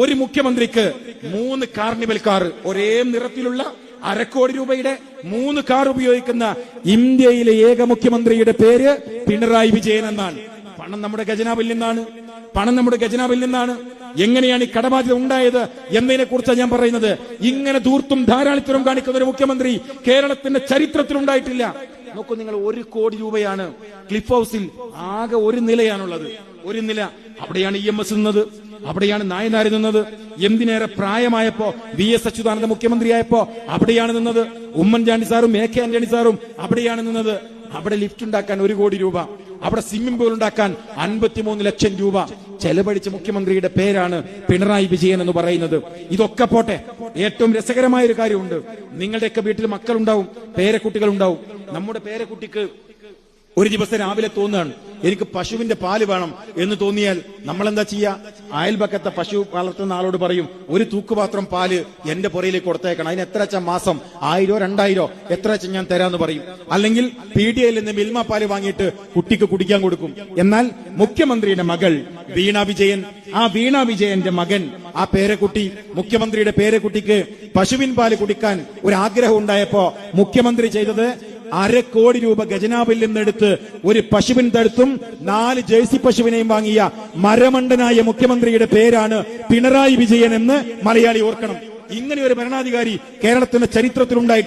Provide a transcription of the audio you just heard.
ഒരു മുഖ്യമന്ത്രിക്ക് 3 carnival car ഒരേ നിറത്തിലുള്ള 1/2 കോടി രൂപയുടെ 3 കാർ ഉപയോഗിക്കുന്ന ഇന്ത്യയിലെ ഏക മുഖ്യമന്ത്രിയുടെ പേര് പിണറായി വിജയൻ എന്നാണ്. പണം നമ്മുടെ ഖജനാവിൽ നിന്നാണ്. എങ്ങനെയാണ് ഈ കടബാധ്യത ഉണ്ടായത് എന്നതിനെ കുറിച്ചാണ് ഞാൻ പറയുന്നത്. ഇങ്ങനെ ധൂർത്തും ധാരാളിത്തരം കാണിക്കുന്ന ഒരു മുഖ്യമന്ത്രി കേരളത്തിന്റെ ചരിത്രത്തിൽ ഉണ്ടായിട്ടില്ല. നോക്കൂ നിങ്ങൾ, 1 കോടി രൂപയാണ് ക്ലിഫ് ഹൗസിൽ, ആകെ ഒരു നിലയാണുള്ളത്. ഒരു നില. അവിടെയാണ് EMS നിന്നത്, അവിടെയാണ് നായനാർ നിന്നത്. എന്തിനേറെ പ്രായമായപ്പോ VS അച്യുതാനന്ദ മുഖ്യമന്ത്രിയായപ്പോ അവിടെയാണ് നിന്നത്. ഉമ്മൻചാണ്ടി സാറും AK ആന്റണി സാറും അവിടെയാണ് നിന്നത്. അവിടെ ലിഫ്റ്റ് ഉണ്ടാക്കാൻ 1 കോടി രൂപ, അവിടെ സ്വിമ്മിംഗ് പൂൾ ഉണ്ടാക്കാൻ 53 ലക്ഷം രൂപ ചെലവഴിച്ച മുഖ്യമന്ത്രിയുടെ പേരാണ് പിണറായി വിജയൻ എന്ന് പറയുന്നത്. ഇതൊക്കെ പോട്ടെ, ഏറ്റവും രസകരമായ ഒരു കാര്യമുണ്ട്. നിങ്ങളുടെയൊക്കെ വീട്ടിൽ മക്കളുണ്ടാവും, പേരക്കുട്ടികളുണ്ടാവും. നമ്മുടെ പേരക്കുട്ടിക്ക് ഒരു ദിവസം രാവിലെ തോന്നുകയാണ്, എനിക്ക് പശുവിന്റെ പാല് വേണം എന്ന് തോന്നിയാൽ നമ്മൾ എന്താ ചെയ്യുക? അയൽപക്കത്തെ പശു വളർത്തുന്ന ആളോട് പറയും, ഒരു തൂക്കുപാത്രം പാല് എന്റെ പുറയിലേക്ക് കൊടുത്തേക്കണം, അതിന് എത്ര വെച്ചാൽ മാസം 1000 2000 എത്ര വെച്ചാൽ ഞാൻ തരാന്ന് പറയും. അല്ലെങ്കിൽ PDAയിൽ നിന്ന് മിൽമ പാല് വാങ്ങിയിട്ട് കുട്ടിക്ക് കുടിക്കാൻ കൊടുക്കും. എന്നാൽ മുഖ്യമന്ത്രിയുടെ മകൾ വീണ വിജയൻ, ആ വീണ വിജയന്റെ മകൻ, ആ പേരക്കുട്ടി, മുഖ്യമന്ത്രിയുടെ പേരക്കുട്ടിക്ക് പശുവിൻ പാല് കുടിക്കാൻ ഒരു ആഗ്രഹം ഉണ്ടായപ്പോ മുഖ്യമന്ത്രി ചെയ്തത് 1/2 കോടി രൂപ ഖജനാവിൽ നിന്നെടുത്ത് ഒരു പശുവിൻ തടുത്തും 4 ജേഴ്സി പശുവിനെയും വാങ്ങിയ മരമണ്ടനായ മുഖ്യമന്ത്രിയുടെ പേരാണ് പിണറായി വിജയൻ എന്ന് മലയാളി ഓർക്കണം. ഇങ്ങനെ ഒരു ഭരണാധികാരി കേരളത്തിന്റെ ചരിത്രത്തിൽ ഉണ്ടായിട്ടില്ല.